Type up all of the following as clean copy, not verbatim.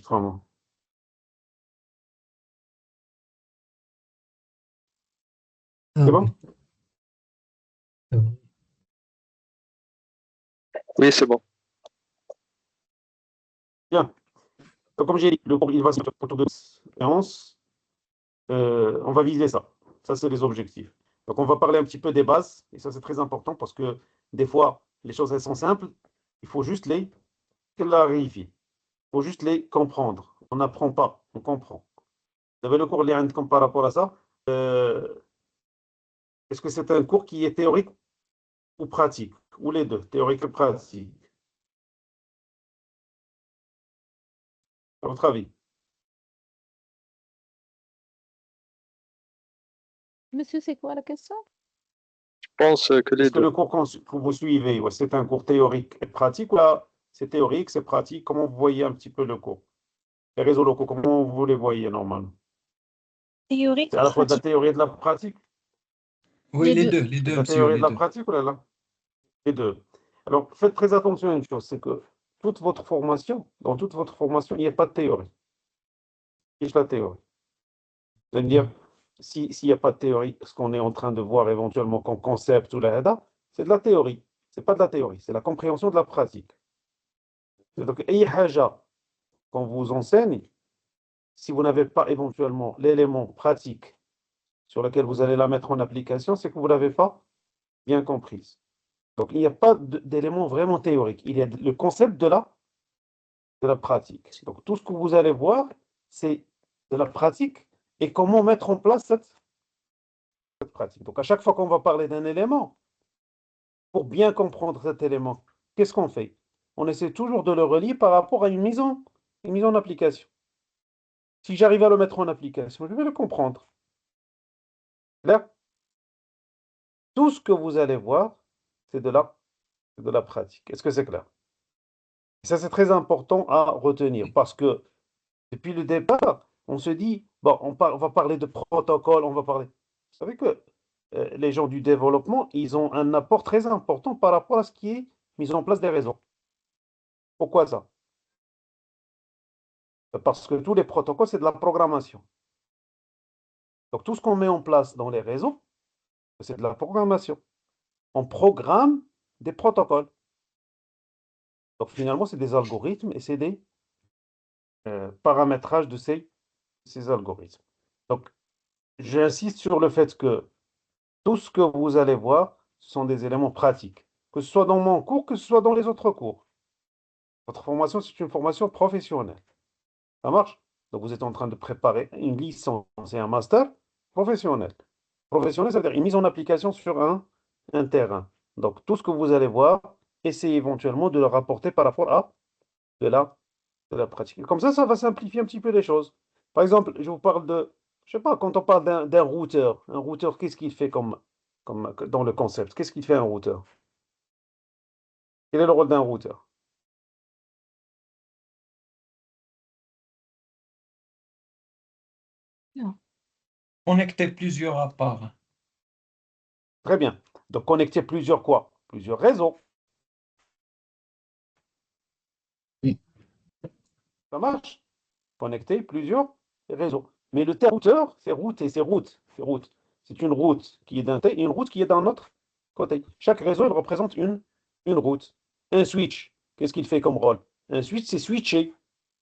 l'enregistrement. C'est bon? Oui, c'est bon. Bien. Donc, comme j'ai dit, le cours, il va se faire autour de séance. On va viser ça. Ça, c'est les objectifs. Donc, on va parler un petit peu des bases. Et ça, c'est très important parce que des fois, les choses, elles sont simples. Il faut juste les clarifier. Il faut juste les comprendre. On n'apprend pas, on comprend. Vous avez le cours comme par rapport à ça. Est-ce que c'est un cours qui est théorique ou pratique? Ou les deux, théorique et pratique? À votre avis? Monsieur, c'est quoi la question? Je pense que les Est-ce que deux. le cours que vous suivez, ouais, c'est un cours théorique et pratique ou là, c'est théorique, c'est pratique? Comment vous voyez un petit peu le cours? Les réseaux locaux, comment vous les voyez normalement? Théorique, C'est à la fois de la pratique. théorie et de la pratique? Oui, Les deux. les C'est de deux, la monsieur, théorie et les de la deux. pratique ou là, là? Les deux. Alors, faites très attention à une chose, c'est que toute votre formation, dans toute votre formation, il n'y a pas de théorie. C'est la théorie. Vous allez me dire, s'il n'y a pas de théorie, ce qu'on est en train de voir éventuellement comme concept ou la HADA, c'est de la théorie. C'est pas de la théorie, c'est la compréhension de la pratique. Donc, أي حاجة qu'on vous enseigne, si vous n'avez pas éventuellement l'élément pratique sur lequel vous allez la mettre en application, c'est que vous ne l'avez pas bien comprise. Donc, il n'y a pas d'élément vraiment théorique. Il y a le concept de la pratique. Donc, tout ce que vous allez voir, c'est de la pratique et comment mettre en place cette pratique. Donc, à chaque fois qu'on va parler d'un élément, pour bien comprendre cet élément, qu'est-ce qu'on fait? On essaie toujours de le relier par rapport à une mise en application. Si j'arrive à le mettre en application, je vais le comprendre. Là, tout ce que vous allez voir, c'est de la pratique. Est-ce que c'est clair? Et ça, c'est très important à retenir parce que depuis le départ, on se dit, bon, on va parler de protocole, on va parler. Vous savez que les gens du développement, ils ont un apport très important par rapport à ce qui est mis en place des réseaux. Pourquoi ça? Parce que tous les protocoles, c'est de la programmation. Donc, tout ce qu'on met en place dans les réseaux, c'est de la programmation. On programme des protocoles. Donc, finalement, c'est des algorithmes et c'est des paramétrages de ces algorithmes. Donc, j'insiste sur le fait que tout ce que vous allez voir, ce sont des éléments pratiques. Que ce soit dans mon cours, que ce soit dans les autres cours. Votre formation, c'est une formation professionnelle. Ça marche? Donc, vous êtes en train de préparer une licence et un master professionnel. Professionnel, c'est-à-dire une mise en application sur un terrain. Donc, tout ce que vous allez voir, essayez éventuellement de le rapporter par rapport à de la pratique. Comme ça va simplifier un petit peu les choses. Par exemple, je vous parle de, je sais pas, quand on parle d'un routeur, un routeur, qu'est-ce qu'il fait comme dans le concept? Qu'est-ce qu'il fait un routeur? Quel est le rôle d'un routeur? Non. Connecter plusieurs appareils. Très bien. Donc, connecter plusieurs quoi? Plusieurs réseaux. Oui. Ça marche? Connecter plusieurs réseaux. Mais le terme routeur, c'est route et c'est route. C'est route. C'est une route qui est d'un côté et une route qui est d'un autre côté. Chaque réseau, il représente une route. Un switch, qu'est-ce qu'il fait comme rôle? Un switch, c'est switcher.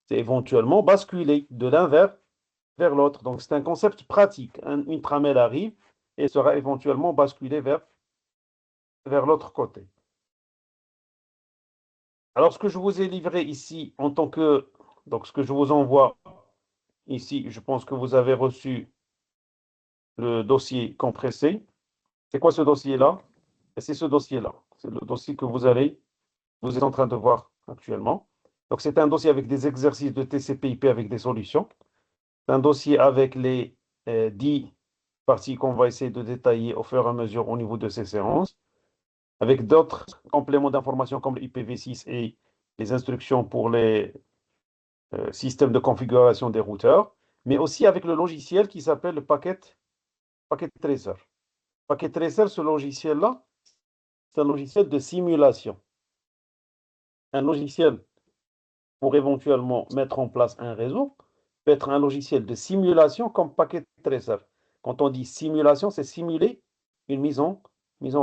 C'est éventuellement basculer de l'un vers l'autre. Donc, c'est un concept pratique. Une tramelle arrive et sera éventuellement basculée vers l'autre côté. Alors, ce que je vous ai livré ici en tant que... Donc, ce que je vous envoie ici, je pense que vous avez reçu le dossier compressé. C'est quoi ce dossier-là? Et c'est ce dossier-là. C'est le dossier que vous êtes en train de voir actuellement. Donc, c'est un dossier avec des exercices de TCP/IP avec des solutions. C'est un dossier avec les 10 parties qu'on va essayer de détailler au fur et à mesure au niveau de ces séances, avec d'autres compléments d'informations comme le IPv6 et les instructions pour les systèmes de configuration des routeurs, mais aussi avec le logiciel qui s'appelle le Packet Tracer. Packet Tracer, ce logiciel-là, c'est un logiciel de simulation. Un logiciel pour éventuellement mettre en place un réseau peut être un logiciel de simulation comme Packet Tracer. Quand on dit simulation, c'est simuler une mise en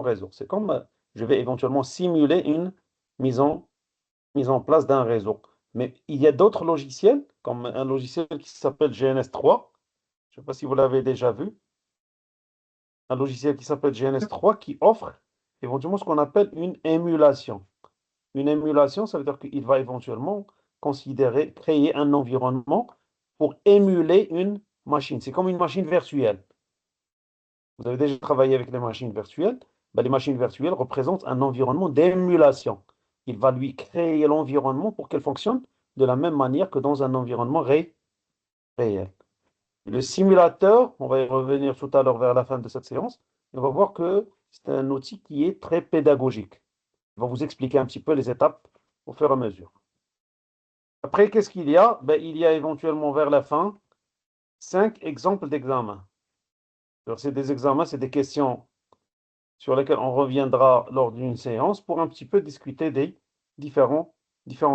réseau. C'est comme je vais éventuellement simuler une mise en place d'un réseau. Mais il y a d'autres logiciels, comme un logiciel qui s'appelle GNS3. Je ne sais pas si vous l'avez déjà vu. Un logiciel qui s'appelle GNS3 qui offre éventuellement ce qu'on appelle une émulation. Une émulation, ça veut dire qu'il va éventuellement créer un environnement pour émuler une machine. C'est comme une machine virtuelle. Vous avez déjà travaillé avec les machines virtuelles. Ben, les machines virtuelles représentent un environnement d'émulation. Il va lui créer l'environnement pour qu'elle fonctionne de la même manière que dans un environnement réel. Le simulateur, on va y revenir tout à l'heure vers la fin de cette séance, et on va voir que c'est un outil qui est très pédagogique. Il va vous expliquer un petit peu les étapes au fur et à mesure. Après, qu'est-ce qu'il y a? Ben, il y a éventuellement vers la fin 5 exemples d'examens. C'est des examens, c'est des questions sur lesquelles on reviendra lors d'une séance pour un petit peu discuter des différents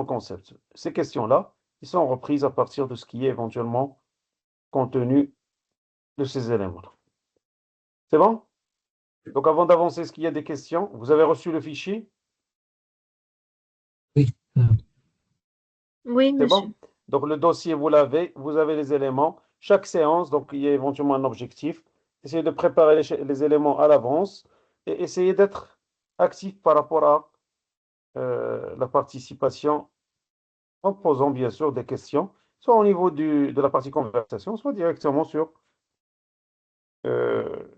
concepts. Ces questions-là, ils sont reprises à partir de ce qui est éventuellement contenu de ces éléments-là. C'est bon? Donc avant d'avancer, est-ce qu'il y a des questions? Vous avez reçu le fichier? Oui. Oui, C'est monsieur. bon? Donc le dossier, vous l'avez, vous avez les éléments. Chaque séance, donc il y a éventuellement un objectif. Essayez de préparer les éléments à l'avance et essayez d'être actif par rapport à la participation en posant bien sûr des questions, soit au niveau de la partie conversation, soit directement euh,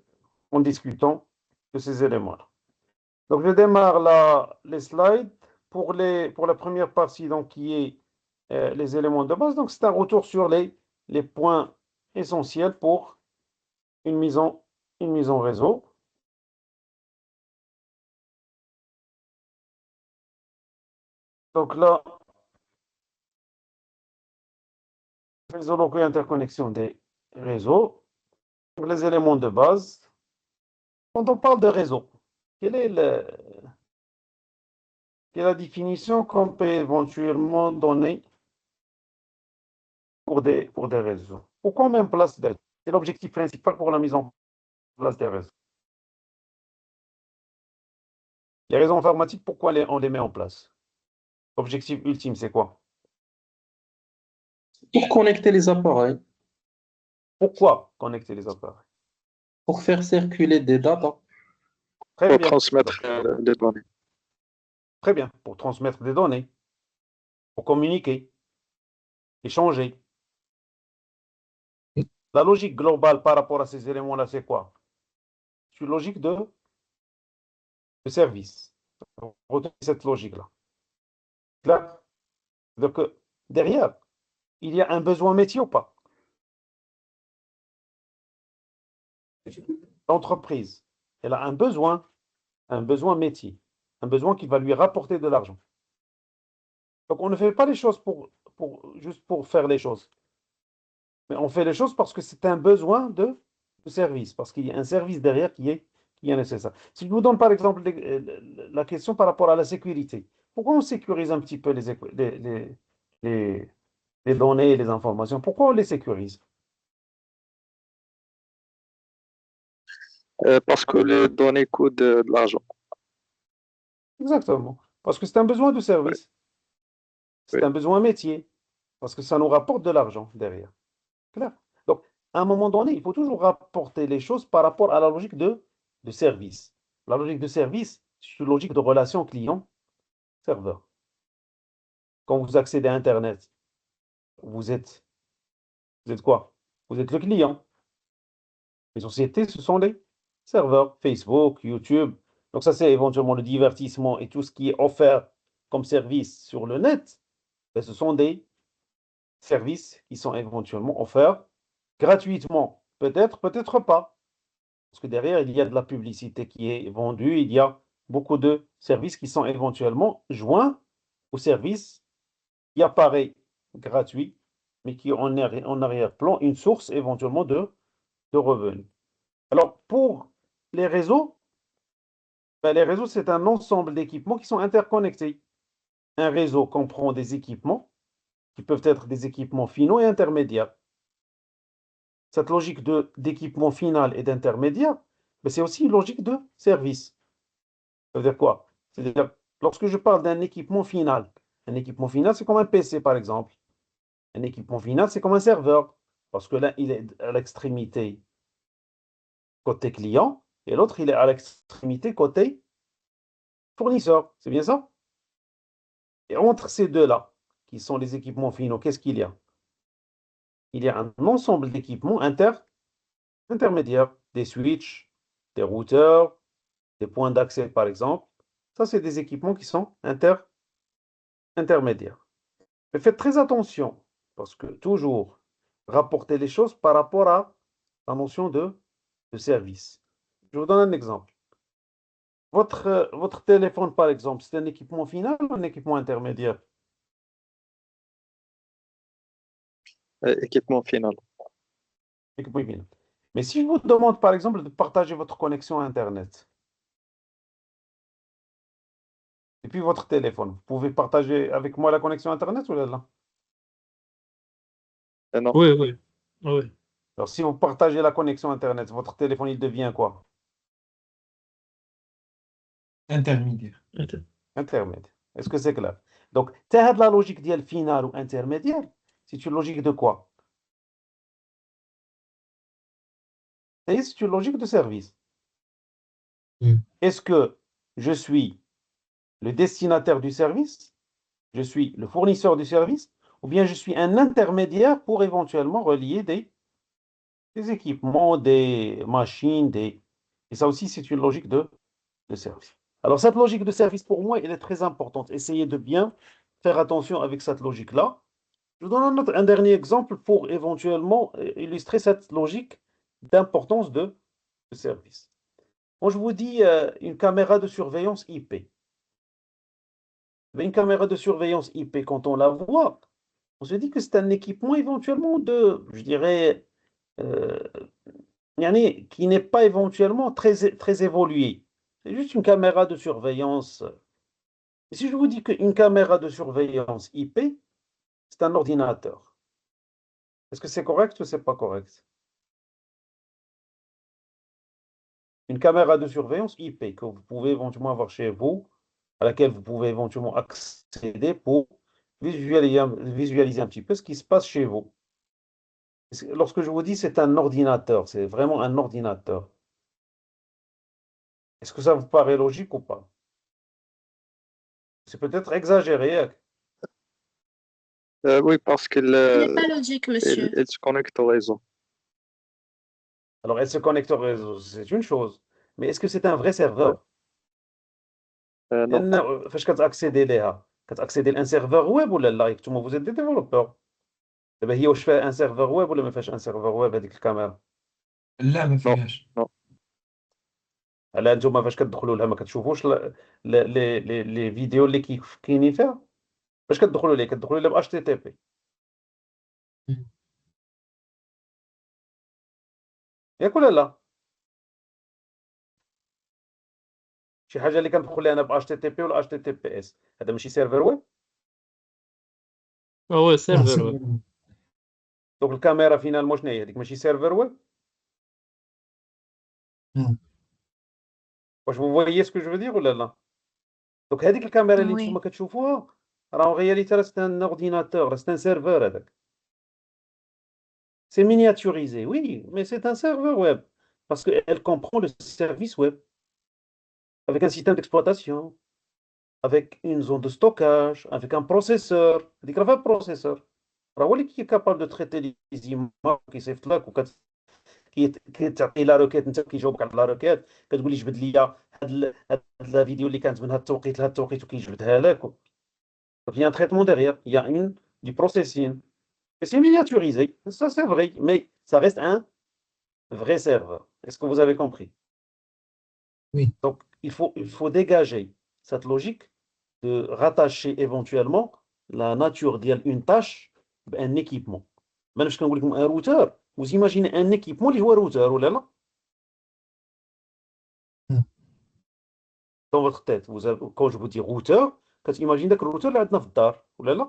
en discutant de ces éléments-là. Donc je démarre les slides pour la première partie donc, qui est les éléments de base. Donc c'est un retour sur les points essentiels pour une mise en réseau. Donc là, réseau local et interconnexion des réseaux. Donc, les éléments de base. Quand on parle de réseau, quelle est la définition qu'on peut éventuellement donner pour des réseaux? Pourquoi on met en place des réseaux? C'est l'objectif principal pour la mise en place des réseaux. Les réseaux informatiques, pourquoi on les met en place? L'objectif ultime, c'est quoi? Pour connecter les appareils, Pourquoi connecter les appareils? pour faire circuler des datas. Très Pour bien. transmettre Donc, des données. très bien. Pour transmettre des données, pour communiquer, échanger. La logique globale par rapport à ces éléments-là, c'est quoi? C'est une logique de service. Retenez cette logique-là. Là, donc, derrière, il y a un besoin métier ou pas? L'entreprise, elle a un besoin métier, un besoin qui va lui rapporter de l'argent. Donc, on ne fait pas les choses juste pour faire les choses. Mais on fait les choses parce que c'est un besoin de service, parce qu'il y a un service derrière qui est nécessaire. Si je vous donne par exemple la question par rapport à la sécurité, pourquoi on sécurise un petit peu les, les données et les informations? Pourquoi on les sécurise? Parce que les données coûtent de l'argent. Exactement. Parce que c'est un besoin de Oui, service, c'est oui. un besoin métier, parce que ça nous rapporte de l'argent derrière. Clair. Donc, à un moment donné, il faut toujours rapporter les choses par rapport à la logique de service. La logique de service, c'est une logique de relation client-serveur. Quand vous accédez à Internet, vous êtes quoi? Vous êtes le client. Les sociétés, ce sont les serveurs, Facebook, YouTube. Donc ça, c'est éventuellement le divertissement et tout ce qui est offert comme service sur le net. Ben, ce sont des services qui sont éventuellement offerts gratuitement. Peut-être, peut-être pas. Parce que derrière, il y a de la publicité qui est vendue, il y a beaucoup de services qui sont éventuellement joints au service qui apparaît gratuit, mais qui en arrière-plan une source éventuellement de revenus. Alors, pour les réseaux, ben, les réseaux, c'est un ensemble d'équipements qui sont interconnectés. Un réseau comprend des équipements qui peuvent être des équipements finaux et intermédiaires. Cette logique d'équipement final et d'intermédiaire, mais c'est aussi une logique de service. Ça veut dire quoi? C'est-à-dire, lorsque je parle d'un équipement final, un équipement final, c'est comme un PC, par exemple. Un équipement final, c'est comme un serveur, parce que l'un, il est à l'extrémité côté client, et l'autre, il est à l'extrémité côté fournisseur. C'est bien ça? Et entre ces deux-là, qui sont les équipements finaux, qu'est-ce qu'il y a? Il y a un ensemble d'équipements intermédiaires, des switches, des routeurs, des points d'accès, par exemple. Ça, c'est des équipements qui sont intermédiaires. Mais faites très attention, parce que toujours rapporter les choses par rapport à la notion de service. Je vous donne un exemple. Votre téléphone, par exemple, c'est un équipement final ou un équipement intermédiaire? Équipement final. Équipement final. Mais si je vous demande, par exemple, de partager votre connexion Internet, et puis votre téléphone, vous pouvez partager avec moi la connexion Internet ou là? Non, Oui, oui, oui. Alors, si vous partagez la connexion Internet, votre téléphone, il devient quoi? Intermédiaire. Intermédiaire. Est-ce que c'est clair? Donc, tu as de la logique d'IL finale ou intermédiaire, c'est une logique de quoi? Et c'est une logique de service. Est-ce que je suis le destinataire du service, je suis le fournisseur du service, ou bien je suis un intermédiaire pour éventuellement relier des équipements, des machines, et ça aussi, c'est une logique de service. Alors, cette logique de service, pour moi, elle est très importante. Essayez de bien faire attention avec cette logique-là. Je vous donne un dernier exemple pour éventuellement illustrer cette logique d'importance de service. Quand je vous dis une caméra de surveillance IP, mais une caméra de surveillance IP, quand on la voit, on se dit que c'est un équipement éventuellement je dirais, euh, qui n'est pas éventuellement très évolué. C'est juste une caméra de surveillance. Et si je vous dis qu'une caméra de surveillance IP, c'est un ordinateur, est-ce que c'est correct ou c'est pas correct? Une caméra de surveillance IP que vous pouvez éventuellement avoir chez vous, à laquelle vous pouvez éventuellement accéder pour visualiser un petit peu ce qui se passe chez vous. Lorsque je vous dis c'est un ordinateur, c'est vraiment un ordinateur. Est-ce que ça vous paraît logique ou pas? C'est peut-être exagéré, hein. oui, parce qu'il Ce n'est pas logique, monsieur. il se connecte au réseau. Alors, elle se connecte au réseau, c'est une chose. Mais est-ce que c'est un vrai serveur? Non, فاش كتاكسيدي ليها كتاكسيدي لان سيرفور ويب ولا لا؟ انتم vous êtes des développeurs. دابا هي واش فيها ان سيرفور ويب ولا ما فيهاش ان سيرفور ويب هذيك الكاميرا؟ لا ما non, فيهاش. non. على انتم فاش كتدخلوا لها ما كتشوفوش لي فيديو اللي كاينين فيها؟ فاش كتدخلوا ليه كتدخلوا ليه ب اتش تي تي بي. ياك ولا لا؟ شي حاجه اللي كندخل لها انا ب اتش تي تي بي ولا اتش تي تي بي اس، هذا ماشي سيرفر ويب. Ouais, Non, serveur, ouais. دونك الكاميرا فينالمون شنو هي؟ هذيك ماشي سيرفر ويب. non. واش vous voyez ce que je veux dire ولا لا؟ دونك هذيك الكاميرا اللي نتوما Oui. كتشوفوها راه en réalité راه c'est un ordinateur، راه c'est un serveur هذاك. C'est miniaturisé, oui, mais c'est un serveur web parce qu'elle comprend le service web avec un système d'exploitation, avec une zone de stockage, avec un processeur. هذيك راه فيها processeur. راه هو اللي capable de traiter les images كيصيفط لك كتعطي لا روكيت، انت كيجاوبك على لا روكيت، كتقول لي جبد لي هاد الفيديو اللي كانت من هاد التوقيت لهاد التوقيت وكيجبدها لك. Donc, il y a un traitement derrière, il y a du processing. Et c'est miniaturisé, ça c'est vrai, mais ça reste un vrai serveur. Est-ce que vous avez compris? Oui. Donc, il faut dégager cette logique de rattacher éventuellement la nature d'une tâche à un équipement. Même si on dit un routeur, vous imaginez un équipement qui joue un routeur, ou là, là? Dans votre tête, quand je vous dis routeur, quand imaginez que le routeur est dans le dar, ou là, là?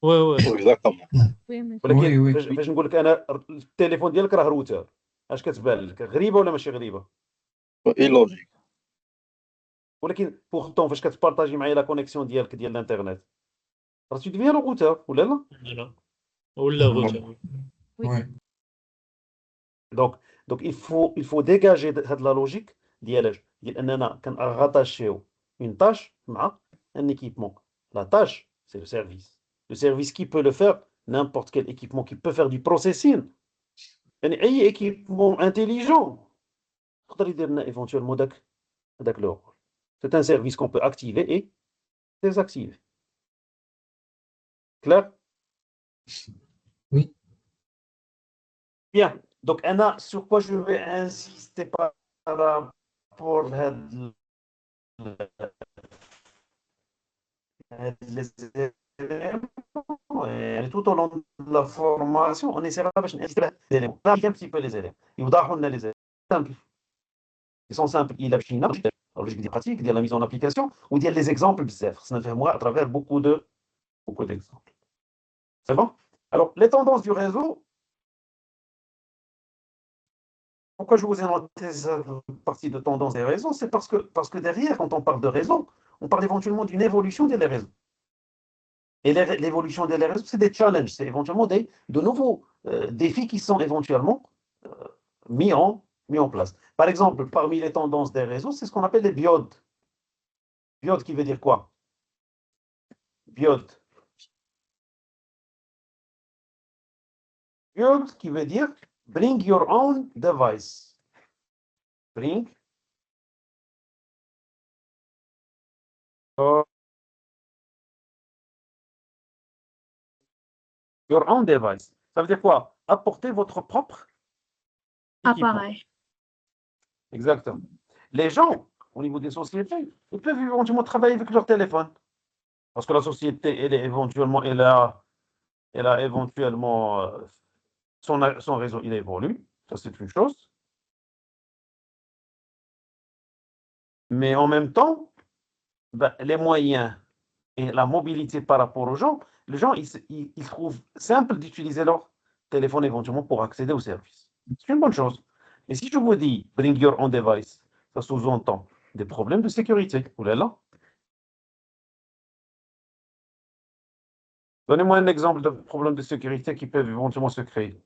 Ouais, ouais. Exactement. Oui, mais ولكن وي وي فاش نقول لك انا التليفون ديالك راه روتر، اش كتبان لك غريبه ولا ماشي غريبه؟ اي لوجيك. ولكن بورتون فاش كتبارطاجي معايا لا كونيكسيون ديالك ديال الانترنت راه tu deviens le routeur ولا لا؟ Voilà. ولا غوتا. وي Donc il faut dégager هاد la logique ديال اننا كنغاتاشيو une tâche مع un équipement. La tâche c'est le service. Le service qui peut le faire, n'importe quel équipement qui peut faire du processing. يعني اي équipement intelligent يقدر يدير لنا éventuellement داك le rôle. C'est un service qu'on peut activer et désactiver. Clair? Oui. Bien. Donc, Anna, sur quoi je vais insister par rapport à les éléments, et tout au long de la formation, on essaiera d'insister sur les éléments. On un petit peu les éléments. Les éléments simples. Ils sont simples. Il a fini. La logique des pratiques, la mise en application, ou dire les exemples, ça fait moi à travers beaucoup d'exemples. C'est bon? Alors, les tendances du réseau. Pourquoi je vous ai noté cette partie de tendance des réseaux? C'est parce que derrière, quand on parle de réseau, on parle éventuellement d'une évolution des réseaux. Et l'évolution des réseaux, c'est des challenges, c'est éventuellement de nouveaux défis qui sont éventuellement mis en place. Par exemple, parmi les tendances des réseaux, c'est ce qu'on appelle les biodes. Biode qui veut dire quoi? Biode. Biode qui veut dire bring your own device. Bring your own device. Ça veut dire quoi? Apportez votre propre équipement. appareil. Exactement. Les gens, au niveau des sociétés, ils peuvent éventuellement travailler avec leur téléphone. Parce que la société, elle a éventuellement son réseau, il évolue. Ça, c'est une chose. Mais en même temps, les moyens et la mobilité par rapport aux gens, les gens, ils trouvent simple d'utiliser leur téléphone éventuellement pour accéder au service. C'est une bonne chose. Mais si je vous dis bring your own device, ça sous-entend des problèmes de sécurité. Ouh là là. Donnez-moi un exemple de problème de sécurité qui peuvent éventuellement se créer.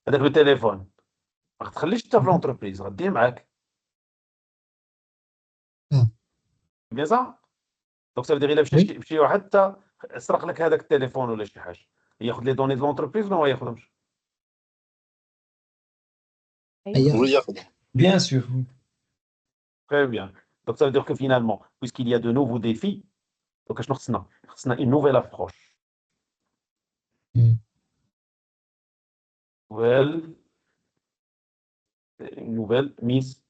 Avec le téléphone. ما تخليش حتى في l'entreprise غديه معاك. Bien ça? Donc ça veut dire إلا مشى شي واحد حتى سرق لك هذاك التليفون ولا شي حاجة. ياخذ لي دوني de l'entreprise ولا ما ياخذهمش؟ وي ياخذ. Bien sûr. Très bien. Donc ça veut dire que finalement, puisqu'il y a de nouveaux défis, donc شنو خصنا une nouvelle approche. Une nouvelle mise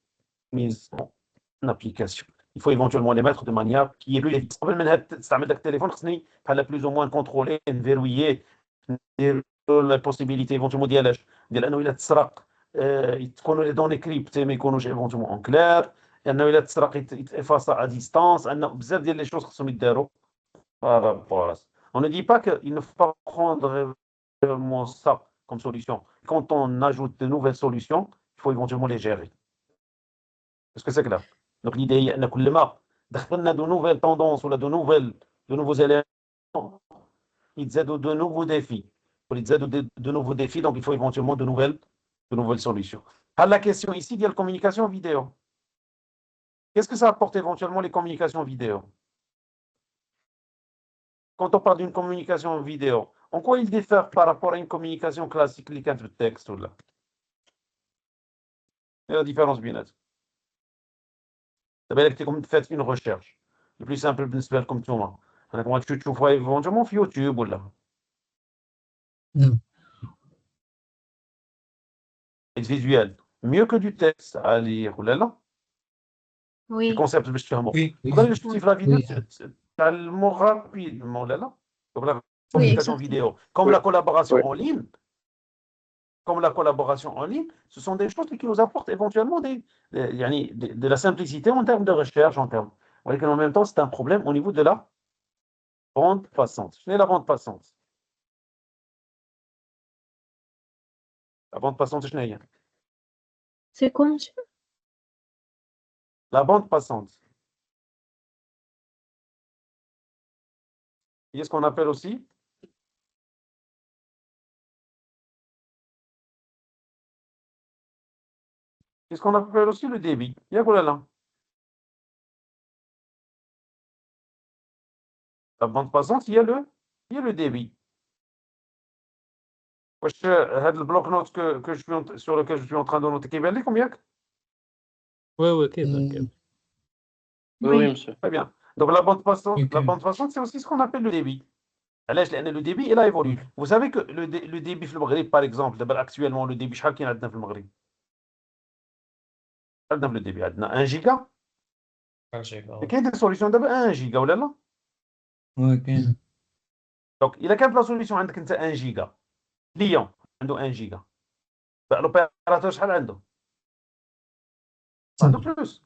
en application. Il faut éventuellement les mettre de manière qui est plus efficace. قبل ما تستعمل داك التليفون خصني بحال plus ou moins contrôler, verrouiller, ندير la possibilité éventuellement ديال انه الا تسرق تكونوا لي دوني كريبتي ما يكونوش éventuellement en clair, انه الا تسرق يتفاصل à distance, انه بزاف ديال لي choses خصهم يداروا par rapport à ça. On ne dit pas qu'il ne faut pas prendre vraiment ça comme solution. Quand on ajoute de nouvelles solutions, il faut éventuellement les gérer. Est-ce que c'est clair? Donc l'idée هي ان كل ما دخلنا de nouvelles tendances ولا de nouveaux éléments يتزادوا de nouveaux défis. Pour يتزادوا de nouveaux défis, donc il faut éventuellement de nouvelles solutions. La question ici de la communication vidéo. Qu'est-ce que ça apporte éventuellement les communications vidéo? Quand on parle d'une communication vidéo, en quoi il diffère par rapport à une communication classique, les quatre textes ou là? Et la différence bien. Ça veut dire que comme faites une recherche. Le plus simple de se faire comme tout le monde. Comment tu vois éventuellement sur YouTube ou là? Et visuel. Mieux que du texte à lire ou là là? Oui. Le concept باش تفهموا. Oui. Quand je suis la vidéo, Oui. tellement rapidement là là. Donc la Oui, communication exactement. vidéo, comme Oui. la collaboration Oui. en ligne, ce sont des choses qui nous apportent éventuellement de la simplicité en termes de recherche, en termes ولكن en même temps c'est un problème au niveau de la bande passante. شنو هي la bande passante? La bande passante شنو هي؟ C'est quoi, monsieur? La bande passante. Qu'est-ce qu'on appelle aussi? Qu'est-ce qu'on appelle aussi le débit? ياك ولا لا؟ La bande passante, il y a le débit. واش هاد البلوك نوت que je suis sur lequel je suis en train de noter كيبان لكم ياك؟ Ouais, كيف. Oui, oui, monsieur. Très bien. Donc la bande passante, Ok. c'est aussi ce qu'on appelle le débit. علاش؟ لأن le débit il a évolué. Vous savez que le débit في المغرب par exemple دابا actuellement le débit شحال كاين عندنا في المغرب؟ عندنا في le débit عندنا 1 جيجا. كاين دي سوليسيون دابا 1 جيجا ولا لا؟ Ok. دونك إلا كانت لا سوليسيون عندك أنت 1 جيجا ليون عنده 1 جيجا الأوبيراتور شحال عنده؟ عنده بلوس.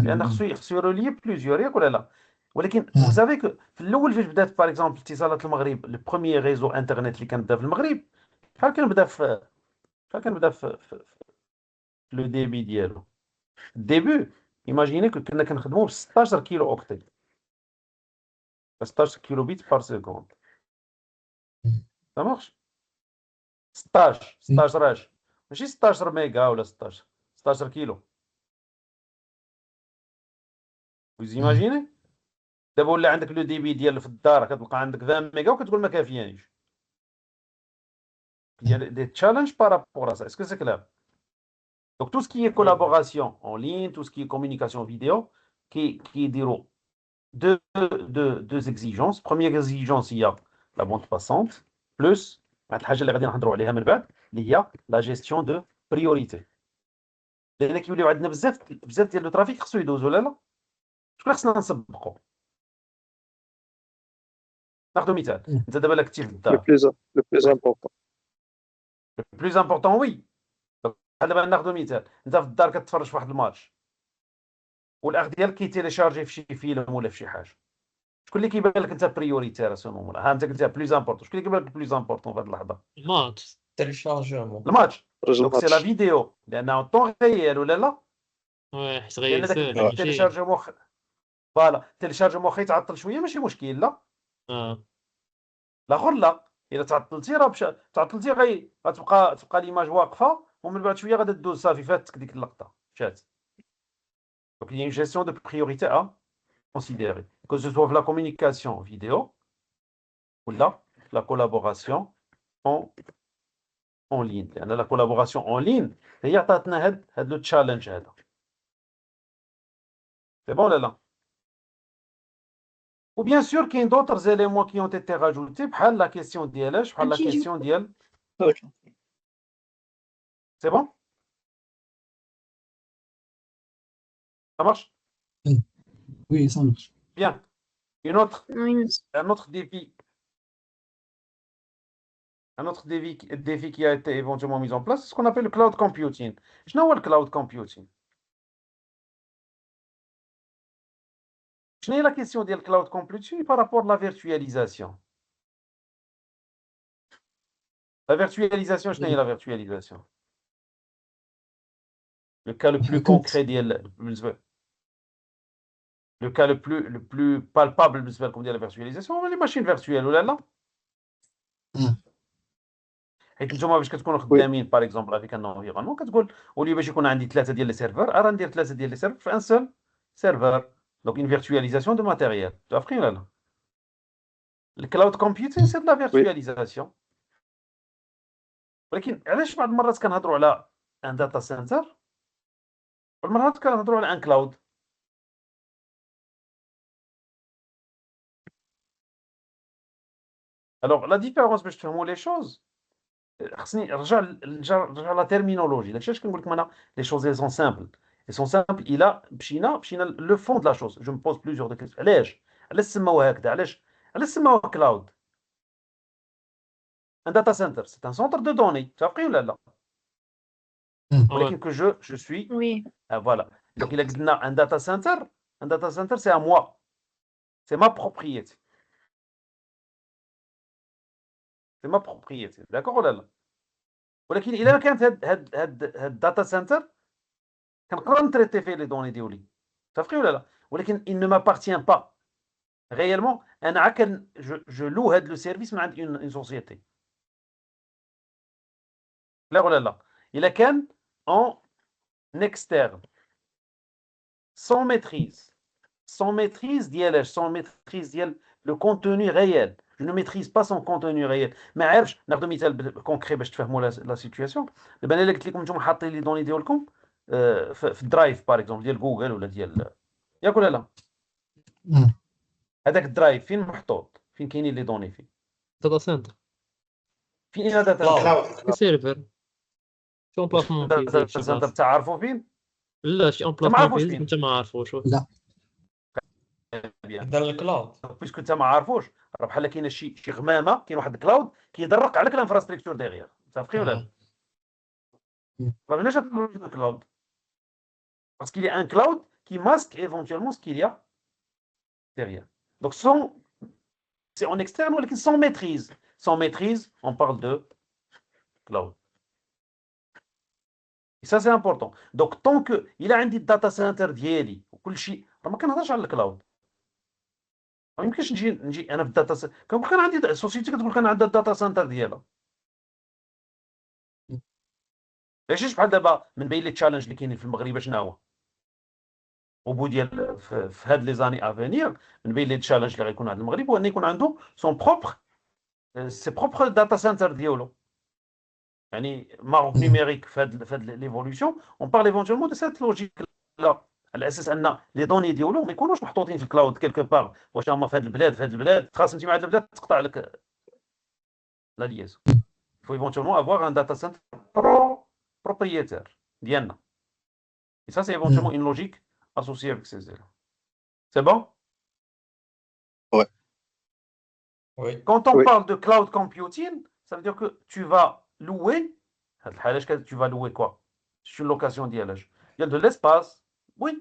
لأن خصو يرولي بلوزيور ياك ولا لا؟ ولكن vous savez que في الأول فاش بدات باغ اكزومبل اتصالات المغرب لو بروميير ريزو انترنت اللي كان بدا في المغرب شحال كان بدا في لو ديبي ديالو الديبي ايماجيني كنا كنخدمو ب 16 كيلو اوكتي 16 كيلو بيت بار سكوند ça marche 16 اش ماشي 16 ميجا ولا 16 كيلو vous imaginez دابا ولا عندك لو ديبي ديال في الدار كتلقى عندك 20 ميجا وكتقول ما كافيانيش. Il y a des challenges par rapport à ça. Est-ce que c'est clair? Donc tout ce qui est collaboration en ligne, tout ce qui est communication vidéo, qui diront deux exigences. Première exigence, il y a la bande passante, plus la gestion de priorité. لأن كيوليو عندنا بزاف ديال لو ترافيك خصو يدوز ولا لا؟ شكون خصنا نسبقو؟ ناخذ مثال انت دابا كنتي في الدار Le plus important. le plus important oui بحال دابا ناخذ مثال انت في الدار كتفرج في واحد الماتش والاخ ديالك كيتيليشارجي في شي فيلم ولا في شي حاجه شكون اللي كيبان لك انت بريوريتير سونو ها انت قلتي بلوز امبورطون شكون اللي كيبان لك بلوز امبورطون في هذه اللحظه الماتش. الماتش دونك سي لا Match. فيديو لانه طون ريال ولا لا Ouais, حيت لان داك غيسهل التيليشارجمون فوالا التيليشارجمون يتعطل شويه ماشي مشكل لا الاخر لا الا تعطلتي راه تعطلتي غتبقى ليماج واقفه ومن بعد شويه غادي تدوز صافي فاتك ديك اللقطه مشات. Donc il y a une gestion de priorité à considérer, que ce soit la communication vidéo ou la collaboration en ligne. La collaboration en ligne هي عطاتنا هاد لو تشالنج هذا. C'est bon là là. Ou bien sûr qu'il y a d'autres éléments qui ont été rajoutés بحال la question ديالاش بحال la question ديال. C'est bon? Ça marche? Oui, ça marche. Bien. Oui, monsieur. Un autre défi qui a été éventuellement mis en place, c'est ce qu'on appelle le cloud computing. Je know what cloud computing. Je n'ai la question du cloud computing par rapport à la virtualisation. La virtualisation, je n'ai la virtualisation. Le cas le plus concret, le cas le plus palpable, comme dit la virtualisation, les machines virtuelles, ou là là. حيت نتوما باش كتكونوا خدامين باغ اكزومبل افيك ان انفيرونمون كتقول ولي باش يكون عندي 3 ديال لي سيرفر راه ندير 3 ديال لي سيرفر في ان سول سيرفر دونك اون فيرتواليزاسيون دو ماتيريال توافقين ولا لا الكلاود كومبيوتينغ سي دو لا فيرتواليزاسيون ولكن علاش بعض المرات كنهضروا على ان داتا سنتر بعض المرات كنهضروا على ان كلاود الوغ لا ديفيرونس باش تفهموا لي شوز خصني نرجع لا تيرمينولوجي داكشي علاش كنقول لكم انا لي شوز سون سامبل الا مشينا لو فون دو لا شوز جو مبوز بليزيور دو كيسيون علاش سماوها هكذا علاش سماوها كلاود ان داتا سنتر سي ان سونتر دو دوني متفقين ولا لا ولكن كو جو سوي Oui. فوالا دونك الا قلنا ان داتا سنتر Un data center, c'est à moi. C'est ma propriété. C'est ma propriété. D'accord ولا لا؟ ولكن إلا كانت هاد الداتا سنتر كنقدر نتريتي فيه لي دوني ديالي. متفقين ولا لا؟ ولكن il ne m'appartient pas. Réellement, أنا je loue هاد لو سيرفيس من عند une société. لا ولا لا؟ إلا كان en externe sans maîtrise ديالاش sans maîtrise ديال le contenu réel. Je ne maîtrise pas son contenu réel. ما عارفش ناخذ مثال كونكري باش تفهموا لا سيتوياسيون. دابا انا قلت لكم نتوما حاطين لي دوني ديالكم في الدرايف باغ اكزومبل ديال جوجل ولا ديال ياك ولا لا؟ هذاك الدرايف فين محطوط؟ فين كاينين لي دوني فيه؟ داتا سنتر فين داتا سنتر؟ سيرفر شي امبلاسمون داتا فيزيك سنتر تعرفوا فين؟ لا شي عارفوش امبلاسمون فين؟ فيزيك انت ما عارفوش. لا دار الكلاود. بيسكو انت ما عارفوش راه بحال كاينه شي غمامه، كاين واحد الكلاود كيدرق عليك الانفراستركتور ديغيغ. متفقين ولا لا؟ راه علاش الكلاود؟ Parce qu'il y a un cloud qui masque éventuellement ce qu'il y a derrière. Donc, c'est en externe, mais sans maîtrise. Sans maîtrise, on parle de cloud. Et ça, c'est important. Donc, tant qu'il a un data center ديالي وكل شيء، ما كنهضرش على الكلاود. ما يمكنش نجي انا في الداتا سنتر، كان عندي سوسيتي كتقول كان عندها الداتا سنتر ديالها. علاش بحال دابا من بين لي تشالنج اللي كاينين في المغرب شنو هو؟ وبو ديال في هاد لي زاني افينير، من بين لي تشالنج اللي غيكون عند المغرب هو ان يكون عنده سون بروبر سي بروبر داتا سنتر ديالو. يعني ماروك نيميريك في هاد ليفولوسيون اون بارل ايفونتوالمون دو سيت لوجيك لا، على اساس ان لي دوني ديالو ما يكونوش محطوطين في الكلاود كيلكو باغ. واش هما في هاد البلاد تخاصمتي مع هاد البلاد تقطع لك لا ليزون. faut éventuellement avoir un data center propriétaire ديالنا. Et ça, c'est éventuellement une logique associée avec ces éléments. C'est bon? Oui. Quand on parle de cloud computing, ça veut dire que tu vas louer, tu vas louer quoi? C'est une location d'ILH. Il y a de l'espace, oui,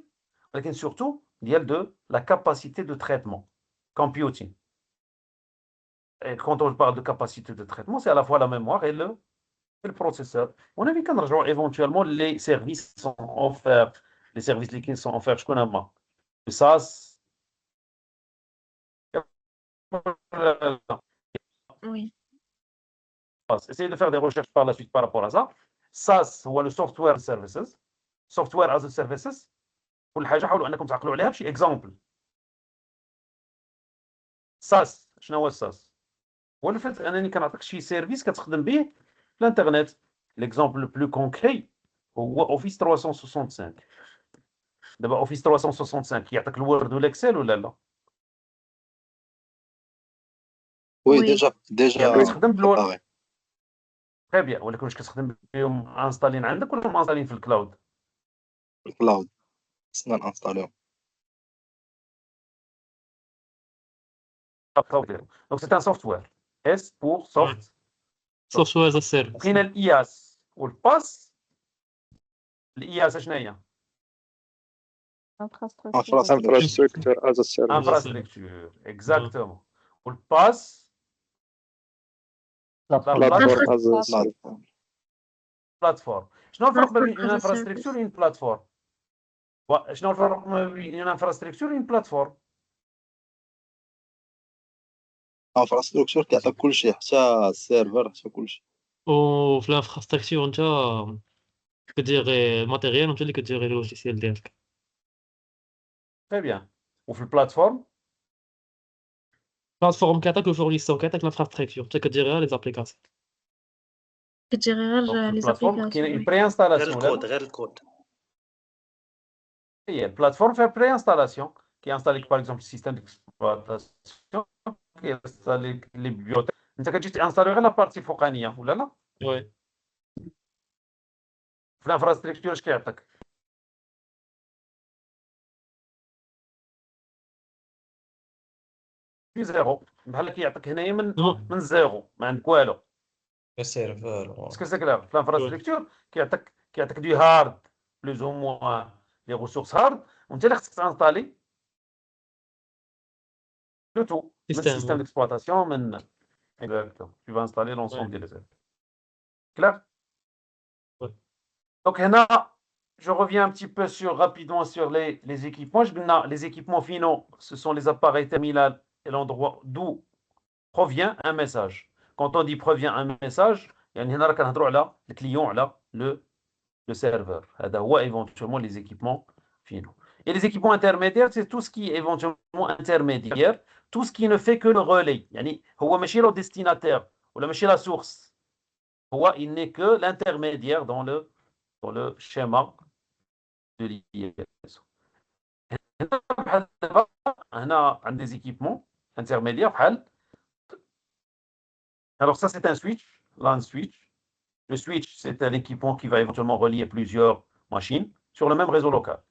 mais surtout, il y a de la capacité de traitement. Computing. Et quand on parle de capacité de traitement, c'est à la fois la mémoire et le processeur. On a vu qu'en rejoint éventuellement les services sont offerts, les services liquides sont offerts. Je connais pas. SaaS. Oui. Essayez de faire des recherches par la suite par rapport à ça. SaaS هو le software services. Software as a services. كل حاجة حاولوا أنكم تعقلوا عليها بشي example. SaaS شنو هو الساس؟ هو الفات أنني كنعطيك شي سيرفيس كتخدم به في الانترنت. L'exemple le plus concret هو Office 365. دابا Office 365 كيعطيك الوورد والاكسل ولا لا؟ وي وي. ديجا كتخدم بالوورد. تري بيان، ولكن واش كتخدم بهم انستالين عندك ولا انستالين في الكلاود؟ الكلاود خصنا نانستاليو. دونك سي ان سوفتوير اس بور سوفت. سوفتوير از سيرفيس. وكاين الاياس والباس. الاياس شنو هي؟ Infrastructure از سيرفيس. انفراستركتور اكزاكتومون. والباس Platform. بلاتفورم. شنو الفرق بين Platform اون as a انفراستركتور service. و اون بلاتفورم؟ شنو الفرق بين اون انفراستركتور و اون بلاتفورم؟ انفراستركتور كيعطيك كلشي حتى السيرفر حتى كلشي. وفي الانفراستركتور انت كدير غير الماتيريال وانت اللي كدير غير اللوجيسيال ديالك. تري بيان. وفي البلاتفورم بلاتفورم كيعطيك الفورنيسور كيعطيك الانفراستركتور انت كدير غير لي زابليكاسيون. كتجي غير لي البلاتفورم كاين زابليكاسيون. بري انستالاسيون. غير الكود. هي البلاتفورم فيها بري انستالاسيون كيانستاليك باغ اكزومبل سيستم ديكسبلوطاسيون، كيانستاليك لي بيبيوتيك. انت كتجي تانستالي غير لا بارتي فوقانيه ولا لا؟ وي في الانفراستركتور اش كيعطيك؟ في زيرو، بحال كيعطيك هنايا من زيرو ما عندك والو. السيرفر. باسكو سي كلير في الانفراستركتور كيعطيك دي هارد بلوز او موان لي ريسورس هارد، وانت اللي خصك تانستالي de tout. Le Système, système ouais. d'exploitation, exactement. Tu vas installer l'ensemble des élèves. Clair? Ouais. Donc, là, je reviens un petit peu rapidement sur les équipements. Les équipements finaux, ce sont les appareils terminaux et l'endroit d'où provient un message. Quand on dit provient un message, يعني هنا راك نهضروا على le client, على le serveur. هذا هو éventuellement les équipements finaux. Et les équipements intermédiaires, c'est tout ce qui est éventuellement intermédiaire, tout ce qui ne fait que le relais. يعني هو ماشي le destinataire ولا ماشي la source. Il n'est que l'intermédiaire dans le schéma de liaison. هنا عند des équipements intermédiaires بحال. Alors ça, c'est un switch, LAN switch. Le switch, c'est un équipement qui va éventuellement relier plusieurs machines sur le même réseau local.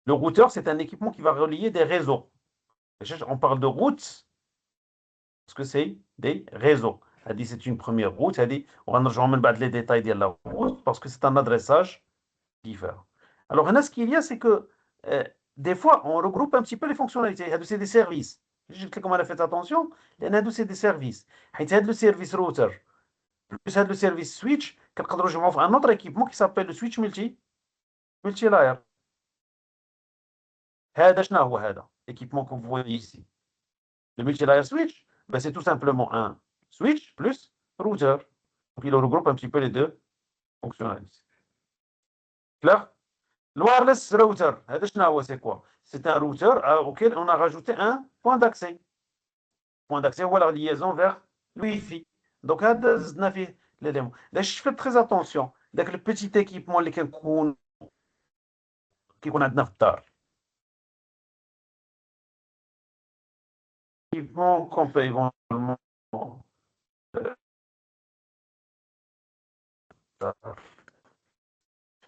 Le routeur, c'est un équipement qui va relier des réseaux. On parle de routes parce que c'est des réseaux. C'est une première route. On va rejoindre les détails de la route parce que c'est un adressage différent. Alors, ce qu'il y a, c'est que des fois, on regroupe un petit peu les fonctionnalités. C'est des services. Je sais comment on a fait attention. C'est des services. Le service router plus le service switch, كنقدروا نجمعوا في un autre équipement qui s'appelle le switch multi-layer. هذا شنو هو هذا l'équipement que vous voyez ici. Le multi-layer switch, c'est tout simplement un switch plus router. Donc il regroupe un petit peu les deux fonctionnalités. Clair? Le wireless router, هذا شنو هو c'est quoi? C'est un routeur auquel on a rajouté un point d'accès. Point d'accès هو la liaison vers le Wi-Fi. Donc هذا زدنا فيه l'élément. Là, je fais très attention. Donc, le petit équipement اللي كيكون عندنا في الدار. Équipement qu'on peut éventuellement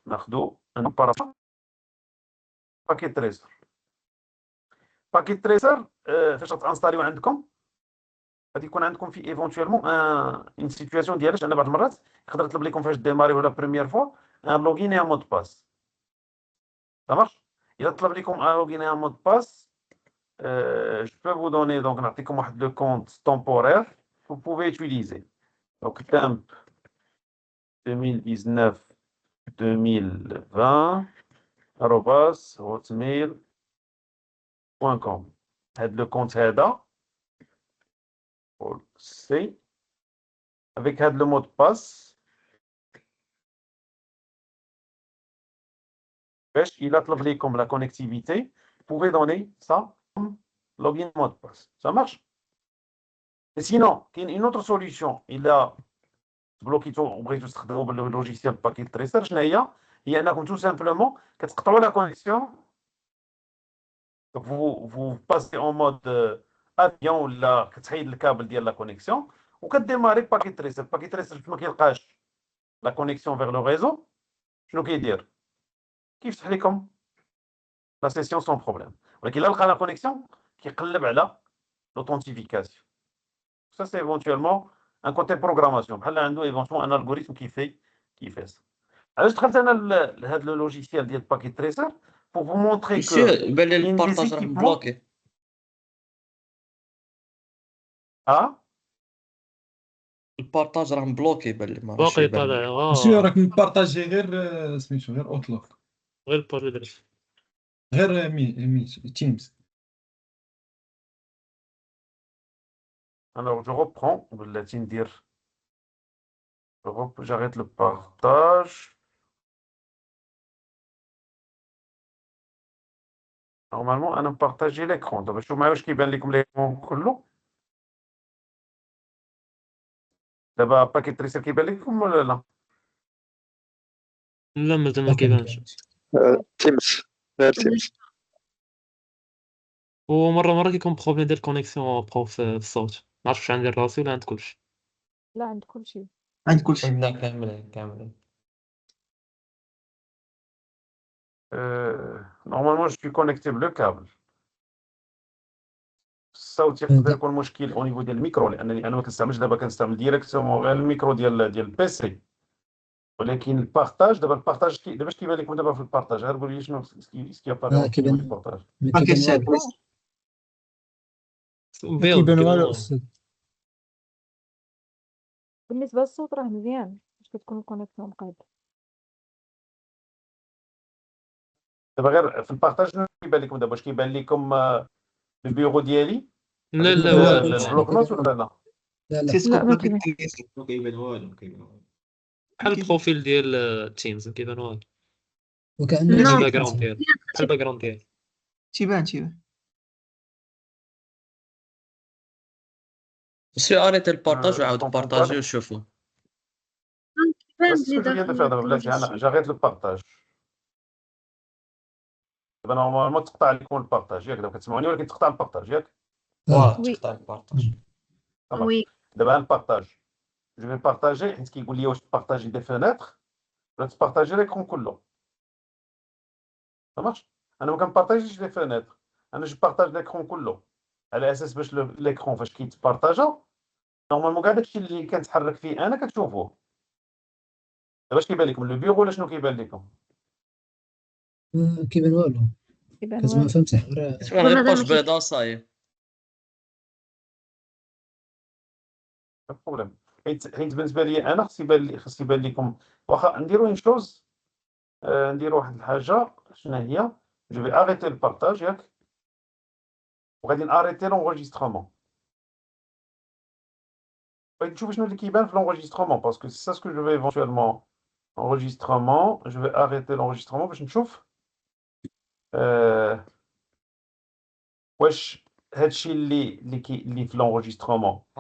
ناخذوا un باكيت تريسر. باكيت تريسر فاش غتانستاليو عندكم غادي يكون عندكم في ايفونتويلمون ان سيتوياسيون ديالش انا بعض المرات يقدر يطلب لكم فاش ديماري ولا بريمير فوا ان لوغين اي ان مود باس. صافي الا طلب لكم ان لوغين اي ان مود باس je peux vous donner donc نعطيكم واحد le compte temporaire vous pouvez utiliser. Donc temp 2019 2020 hotmail.com. هاد le compte هذا c'est avec le mot de passe. Il a comme la connectivité. Vous pouvez donner ça comme login mot de passe. Ça marche? Et sinon, il y a une autre solution. Il a bloqué tout le logiciel paquet tracer. Il y en a tout simplement la connexion. Donc vous passez en mode avion ou là, le câble de la connexion. Ou quand démarrer paquet tracer. Paquet tracer, je me cache la connexion vers le réseau. Je ne dire. Qui fait comme la session sans problème. Il a la connexion qui est l'authentification. Ça, c'est éventuellement un côté programmation. Il y a éventuellement un algorithme qui fait ça. Alors, je traite le logiciel de Packet Tracer pour vous montrer que le partage est bloqué. Ah, Le partage est bloqué. باقي طالع مسيو راك نبارطاجي غير سميتو غير اوتلوك غير البارتي درت. غير تيمز. alors je reprends. J'arrête le partage. Normalement, on a partagé l'écran. Donc, je vais vous montrer l'écran. دابا باكيت تريسر كيبان لكم ولا لا؟ لا مازال ما كيبانش. تيمز غير تيمز. ومره كيكون بروبليم ديال كونيكسيون في الصوت. ما عرفتش عندي راسي ولا عند كلشي. لا عند كلشي. عند كلشي. عندنا كاملين. Normalement, je suis connecté le câble. الصوت يقدر يكون مشكل au niveau ديال الميكرو لانني انا ما كنستعملش دابا كنستعمل ديريكتومون غير الميكرو ديال البيسي ولكن البارطاج دابا دابا اش كيبان لكم دابا في البارطاج غير قول لي شنو كيبان في البارطاج. بيض كيبان والو كيبان أستاذ. بالنسبة للصوت راه مزيان باش كتكون الكونيكسيون مقادة. دابا غير في البارطاج شنو كيبان لكم دابا؟ واش كيبان لكم البيرو ديالي لا لا البلوك نوت ولا لا؟ لا لا ما كيبان. ما كيبان والو، ما كيبان والو. بحال البروفيل ديال تيمز كيبان والو وكأن بحال لا. الباك جراوند ديالو بحال الباك جراوند ديالو تيبان سي اريتي البارطاج وعاود كنت بارطاجي نقول- وشوفوا. تيبان بس بلي سكوت داخل دابا بلاتي انا جاريت البارطاج. دابا نورمالمون تقطع لكم البارطاج ياك؟ دابا كتسمعوني ولكن تقطع البارطاج ياك؟ واه وي. تقطع البارطاج. وي دابا نبارطاج جو في بارطاجي حيت كيقول لي واش تبارطاجي دي فينيتر ولا تبارطاجي ليكرون كله. فهمتش؟ انا ما كنبارطاجيش لي فينيتر، انا جو بارطاج ليكرون كله على اساس باش ليكرون فاش كيتبارطاجا نورمالمون كاع داكشي اللي كنتحرك فيه انا كتشوفوه. دابا اش كيبان لكم البيرو ولا شنو كيبان لكم؟ كيبان والو. كيبان كتبان والو. فهمتي غير تبان غير هذا بوش ما كيبان. بيضا صاي. با بروبليم. حيت بالنسبه لي انا خص يبان لكم. واخا نديرو اون شوز، نديرو واحد الحاجه شنو هي؟ جو في اريتي البارطاج ياك؟ وغادي ناريتي لونغوجيسترومون. بغيت نشوف شنو اللي كيبان في l'enregistrement parce que c'est ça ce que je vais éventuellement enregistrement. Je vais arrêter l'enregistrement باش نشوف واش هادشي اللي في l'enregistrement